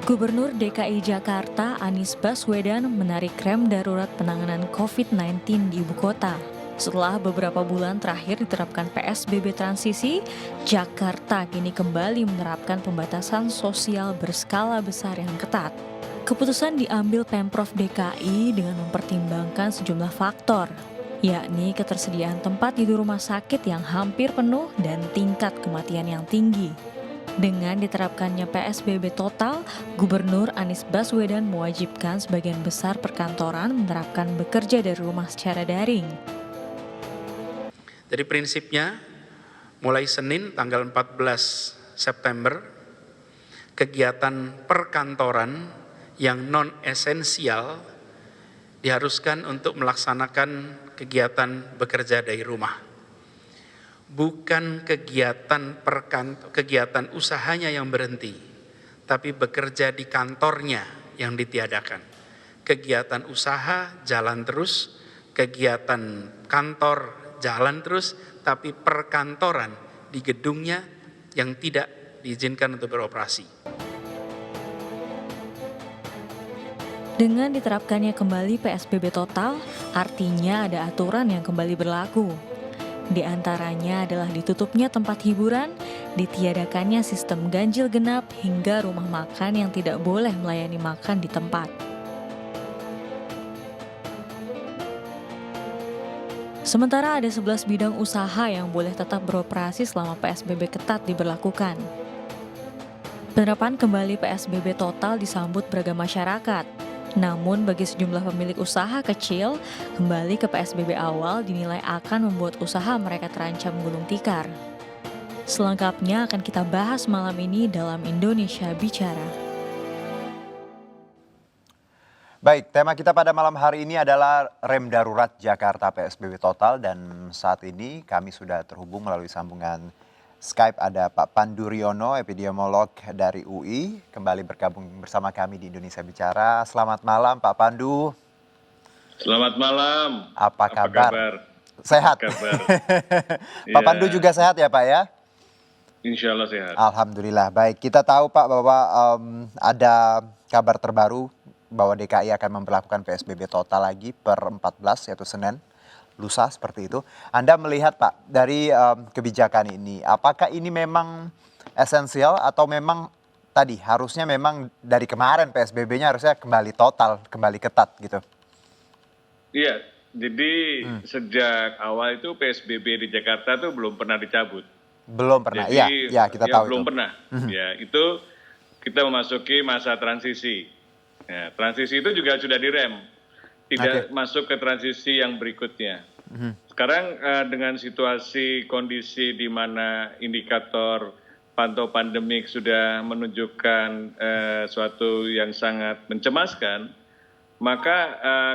Gubernur DKI Jakarta Anies Baswedan menarik rem darurat penanganan COVID-19 di ibu kota. Setelah beberapa bulan terakhir diterapkan PSBB transisi, Jakarta kini kembali menerapkan pembatasan sosial berskala besar yang ketat. Keputusan diambil Pemprov DKI dengan mempertimbangkan sejumlah faktor, yakni ketersediaan tempat tidur rumah sakit yang hampir penuh dan tingkat kematian yang tinggi. Dengan diterapkannya PSBB total, Gubernur Anies Baswedan mewajibkan sebagian besar perkantoran menerapkan bekerja dari rumah secara daring. Jadi prinsipnya mulai Senin tanggal 14 September, kegiatan perkantoran yang non-esensial diharuskan untuk melaksanakan kegiatan bekerja dari rumah. Bukan kegiatan usahanya yang berhenti, tapi bekerja di kantornya yang ditiadakan. Kegiatan usaha jalan terus, kegiatan kantor jalan terus, tapi perkantoran di gedungnya yang tidak diizinkan untuk beroperasi. Dengan diterapkannya kembali PSBB total, artinya ada aturan yang kembali berlaku. Di antaranya adalah ditutupnya tempat hiburan, ditiadakannya sistem ganjil genap hingga rumah makan yang tidak boleh melayani makan di tempat. Sementara ada 11 bidang usaha yang boleh tetap beroperasi selama PSBB ketat diberlakukan. Penerapan kembali PSBB total disambut beragam masyarakat. Namun bagi sejumlah pemilik usaha kecil, kembali ke PSBB awal dinilai akan membuat usaha mereka terancam gulung tikar. Selengkapnya akan kita bahas malam ini dalam Indonesia Bicara. Baik, tema kita pada malam hari ini adalah rem darurat Jakarta PSBB total, dan saat ini kami sudah terhubung melalui sambungan Skype ada Pak Pandu Riono, epidemiolog dari UI, kembali bergabung bersama kami di Indonesia Bicara. Selamat malam Pak Pandu. Selamat malam. Apa kabar? Sehat. Kabar. Pak Pandu juga sehat ya Pak ya? Insya Allah sehat. Alhamdulillah. Baik, kita tahu Pak bahwa ada kabar terbaru bahwa DKI akan memperlakukan PSBB total lagi per 14 yaitu Senin. Lusa seperti itu. Anda melihat Pak dari kebijakan ini, apakah ini memang esensial atau memang tadi harusnya memang dari kemarin PSBB-nya harusnya kembali total, kembali ketat gitu? Iya, jadi sejak awal itu PSBB di Jakarta tuh belum pernah dicabut. Belum pernah, iya kita tahu belum itu. pernah. Ya, itu kita memasuki masa transisi. Ya, transisi itu juga sudah direm. Tidak masuk ke transisi yang berikutnya. Sekarang dengan situasi kondisi di mana indikator pantau pandemik sudah menunjukkan suatu yang sangat mencemaskan, maka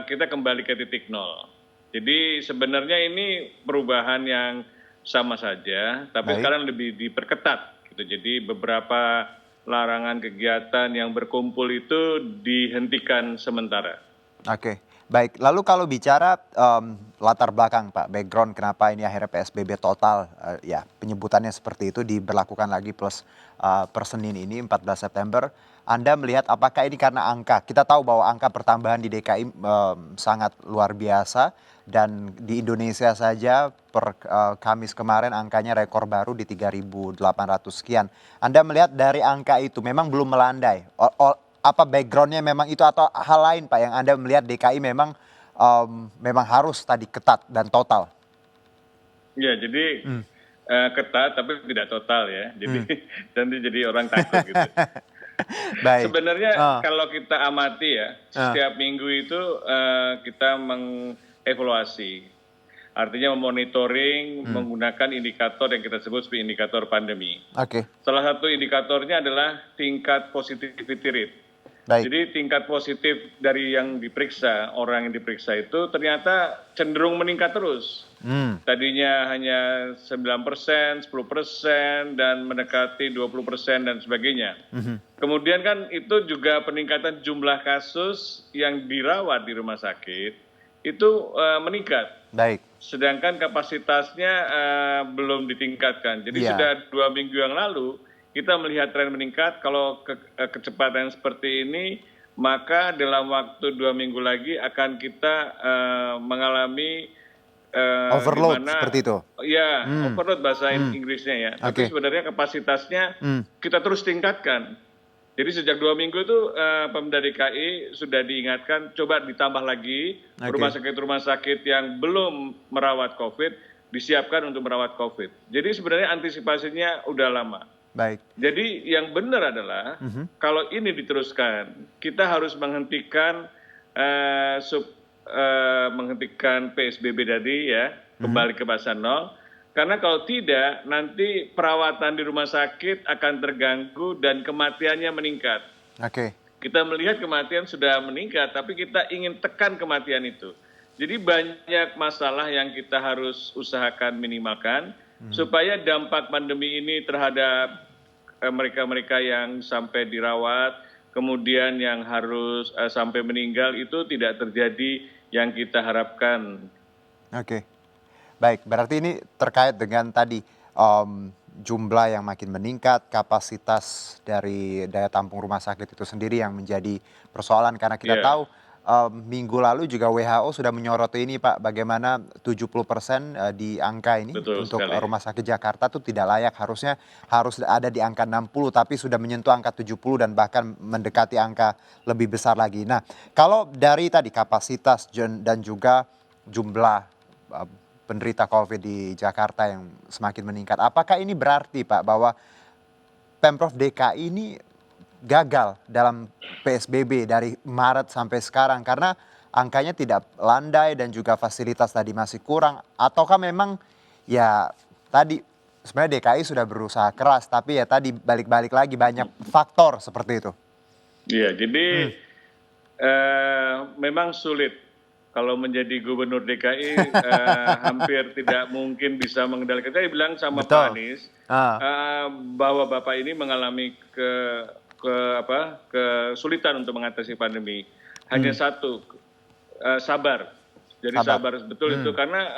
kita kembali ke titik nol. Jadi sebenarnya ini perubahan yang sama saja, tapi sekarang lebih diperketat. Gitu. Jadi beberapa larangan kegiatan yang berkumpul itu dihentikan sementara. Baik, lalu kalau bicara latar belakang Pak, background kenapa ini akhirnya PSBB total, ya penyebutannya seperti itu diberlakukan lagi plus per Senin ini 14 September, Anda melihat apakah ini karena angka? Kita tahu bahwa angka pertambahan di DKI sangat luar biasa dan di Indonesia saja per Kamis kemarin angkanya rekor baru di 3.800 sekian. Anda melihat dari angka itu memang belum melandai. Apa backgroundnya memang itu atau hal lain Pak yang Anda melihat DKI memang harus tadi ketat dan total? Ya, jadi ketat tapi tidak total ya. Jadi nanti jadi orang takut gitu. Baik. Sebenarnya kalau kita amati ya, setiap minggu itu kita mengevaluasi. Artinya memonitoring menggunakan indikator yang kita sebut sebagai indikator pandemi. Salah satu indikatornya adalah tingkat positivity rate. Jadi tingkat positif dari yang diperiksa, orang yang diperiksa itu ternyata cenderung meningkat terus. Tadinya hanya 9%, 10%, dan mendekati 20% dan sebagainya. Kemudian kan itu juga peningkatan jumlah kasus yang dirawat di rumah sakit itu meningkat. Sedangkan kapasitasnya belum ditingkatkan. Jadi sudah 2 minggu yang lalu kita melihat tren meningkat. Kalau kecepatan seperti ini, maka dalam waktu 2 minggu lagi akan kita mengalami Overload dimana, seperti itu. ya overload bahasa Inggrisnya ya. Tapi sebenarnya kapasitasnya kita terus tingkatkan. Jadi sejak 2 minggu itu Pemda DKI sudah diingatkan coba ditambah lagi rumah sakit yang belum merawat COVID disiapkan untuk merawat COVID. Jadi sebenarnya antisipasinya udah lama. Baik. Jadi yang benar adalah kalau ini diteruskan, kita harus menghentikan menghentikan PSBB tadi ya, kembali ke fase 0. Karena kalau tidak, nanti perawatan di rumah sakit akan terganggu dan kematiannya meningkat. Oke. Kita melihat kematian sudah meningkat, tapi kita ingin tekan kematian itu. Jadi banyak masalah yang kita harus usahakan minimalkan supaya dampak pandemi ini terhadap mereka-mereka yang sampai dirawat, kemudian yang harus sampai meninggal itu tidak terjadi yang kita harapkan. Oke. Baik, berarti ini terkait dengan tadi jumlah yang makin meningkat, kapasitas dari daya tampung rumah sakit itu sendiri yang menjadi persoalan karena kita tahu minggu lalu juga WHO sudah menyoroti ini Pak, bagaimana 70% di angka ini untuk rumah sakit Jakarta itu tidak layak, harus ada di angka 60 tapi sudah menyentuh angka 70 dan bahkan mendekati angka lebih besar lagi. Nah, kalau dari tadi kapasitas dan juga jumlah penderita COVID di Jakarta yang semakin meningkat, apakah ini berarti Pak bahwa Pemprov DKI ini gagal dalam PSBB dari Maret sampai sekarang karena angkanya tidak landai dan juga fasilitas tadi masih kurang, ataukah memang ya tadi sebenarnya DKI sudah berusaha keras tapi ya tadi balik-balik lagi banyak faktor seperti itu. Iya, jadi memang sulit kalau menjadi gubernur DKI hampir tidak mungkin bisa mengendalikan. Saya bilang sama Pak Anies bahwa Bapak ini mengalami kesulitan untuk mengatasi pandemi. Hanya satu, sabar. Jadi sabar betul itu karena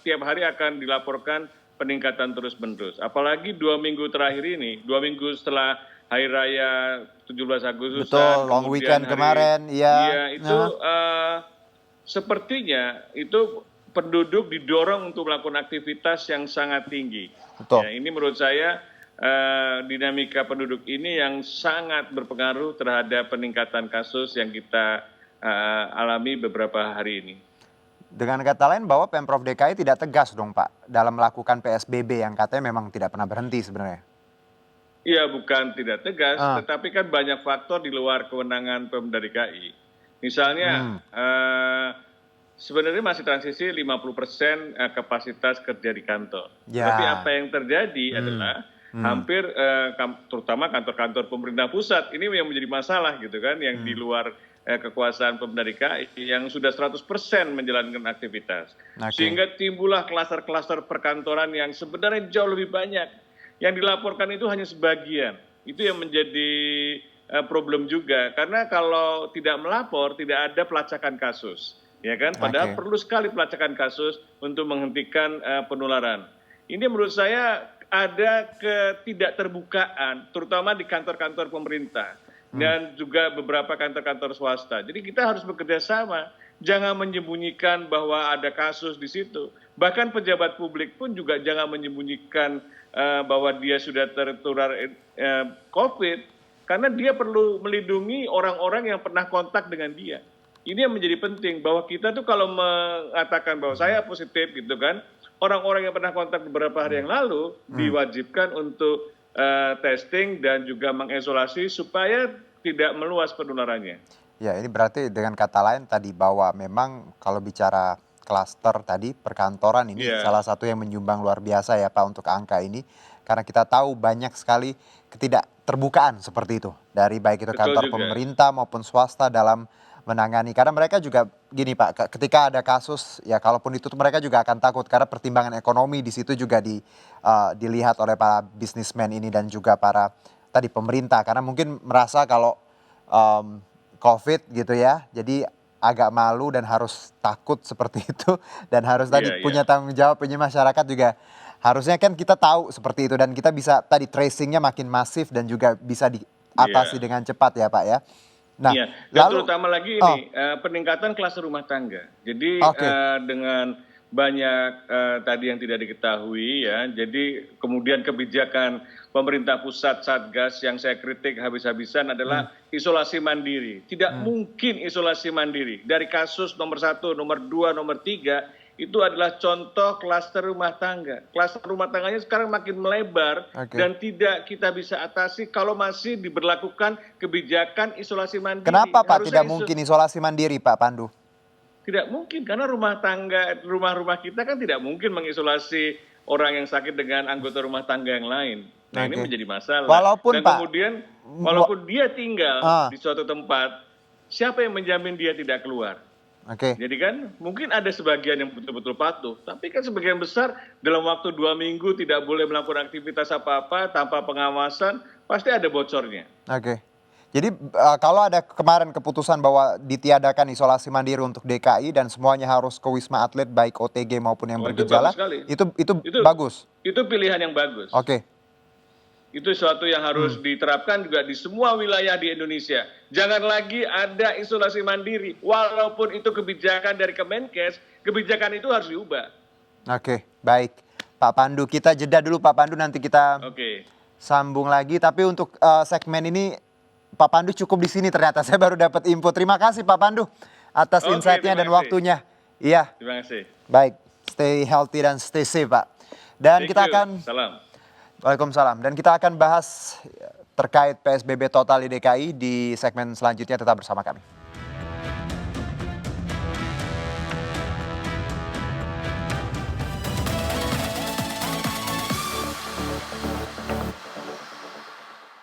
tiap hari akan dilaporkan peningkatan terus-menerus. Apalagi 2 minggu terakhir ini, 2 minggu setelah Hari Raya 17 Agustus. Betul, long weekend kemarin. Iya, itu sepertinya itu penduduk didorong untuk melakukan aktivitas yang sangat tinggi. Betul. Ya, ini menurut saya dinamika penduduk ini yang sangat berpengaruh terhadap peningkatan kasus yang kita alami beberapa hari ini. Dengan kata lain bahwa Pemprov DKI tidak tegas dong Pak dalam melakukan PSBB yang katanya memang tidak pernah berhenti sebenarnya. Iya, bukan tidak tegas, tetapi kan banyak faktor di luar kewenangan Pemda DKI. Misalnya sebenarnya masih transisi 50% kapasitas kerja di kantor. Tapi apa yang terjadi adalah hampir terutama kantor-kantor pemerintah pusat ini yang menjadi masalah gitu kan, yang di luar kekuasaan Pemda DKI yang sudah 100% menjalankan aktivitas. Sehingga timbullah klaster-klaster perkantoran yang sebenarnya jauh lebih banyak. Yang dilaporkan itu hanya sebagian. Itu yang menjadi problem juga. Karena kalau tidak melapor tidak ada pelacakan kasus. Ya kan? Padahal perlu sekali pelacakan kasus untuk menghentikan penularan. Ini menurut saya ada ketidakterbukaan, terutama di kantor-kantor pemerintah dan juga beberapa kantor-kantor swasta. Jadi kita harus bekerja sama, jangan menyembunyikan bahwa ada kasus di situ. Bahkan pejabat publik pun juga jangan menyembunyikan bahwa dia sudah tertular COVID, karena dia perlu melindungi orang-orang yang pernah kontak dengan dia. Ini yang menjadi penting, bahwa kita tuh kalau mengatakan bahwa saya positif gitu kan, orang-orang yang pernah kontak beberapa hari yang lalu diwajibkan untuk testing dan juga mengisolasi supaya tidak meluas penularannya. Ya, ini berarti dengan kata lain tadi bahwa memang kalau bicara klaster tadi perkantoran ini salah satu yang menyumbang luar biasa ya Pak untuk angka ini. Karena kita tahu banyak sekali ketidakterbukaan seperti itu dari baik itu kantor pemerintah maupun swasta dalam menangani. Karena mereka juga gini Pak, ketika ada kasus ya kalaupun ditutup mereka juga akan takut karena pertimbangan ekonomi di situ juga dilihat oleh para bisnismen ini dan juga para tadi pemerintah. Karena mungkin merasa kalau COVID gitu ya, jadi agak malu dan harus takut seperti itu dan harus tadi punya tanggung jawab, punya masyarakat juga Harusnya kan kita tahu seperti itu dan kita bisa tadi tracingnya makin masif dan juga bisa diatasi dengan cepat ya Pak ya. Nah, Iya, dan lalu terutama lagi ini peningkatan klaster rumah tangga. Jadi dengan banyak tadi yang tidak diketahui ya, jadi kemudian kebijakan pemerintah pusat Satgas yang saya kritik habis-habisan adalah isolasi mandiri. Tidak mungkin isolasi mandiri. Dari kasus nomor 1, nomor 2, nomor 3 itu adalah contoh klaster rumah tangga. Klaster rumah tangganya sekarang makin melebar dan tidak kita bisa atasi kalau masih diberlakukan kebijakan isolasi mandiri. kenapa Pak tidak mungkin isolasi mandiri Pak Pandu? Tidak mungkin karena rumah-rumah kita kan tidak mungkin mengisolasi orang yang sakit dengan anggota rumah tangga yang lain. Nah ini menjadi masalah. Walaupun dan Pak, kemudian walaupun dia tinggal di suatu tempat, siapa yang menjamin dia tidak keluar? Jadi kan mungkin ada sebagian yang betul-betul patuh, tapi kan sebagian besar dalam waktu 2 minggu tidak boleh melakukan aktivitas apa-apa tanpa pengawasan, pasti ada bocornya. Jadi kalau ada kemarin keputusan bahwa ditiadakan isolasi mandiri untuk DKI dan semuanya harus ke Wisma Atlet baik OTG maupun yang bergejala, itu bagus. Itu pilihan yang bagus. Itu sesuatu yang harus diterapkan juga di semua wilayah di Indonesia. Jangan lagi ada isolasi mandiri. Walaupun itu kebijakan dari Kemenkes, kebijakan itu harus diubah. Baik. Pak Pandu, kita jeda dulu Pak Pandu, nanti kita sambung lagi. Tapi untuk segmen ini, Pak Pandu cukup di sini ternyata. Saya baru dapat info. Terima kasih Pak Pandu atas insight-nya dan waktunya. Iya. Terima kasih. Baik. Stay healthy dan stay safe Pak. Dan kita akan... Salam. Waalaikumsalam. Dan kita akan bahas terkait PSBB total di DKI di segmen selanjutnya. Tetap bersama kami.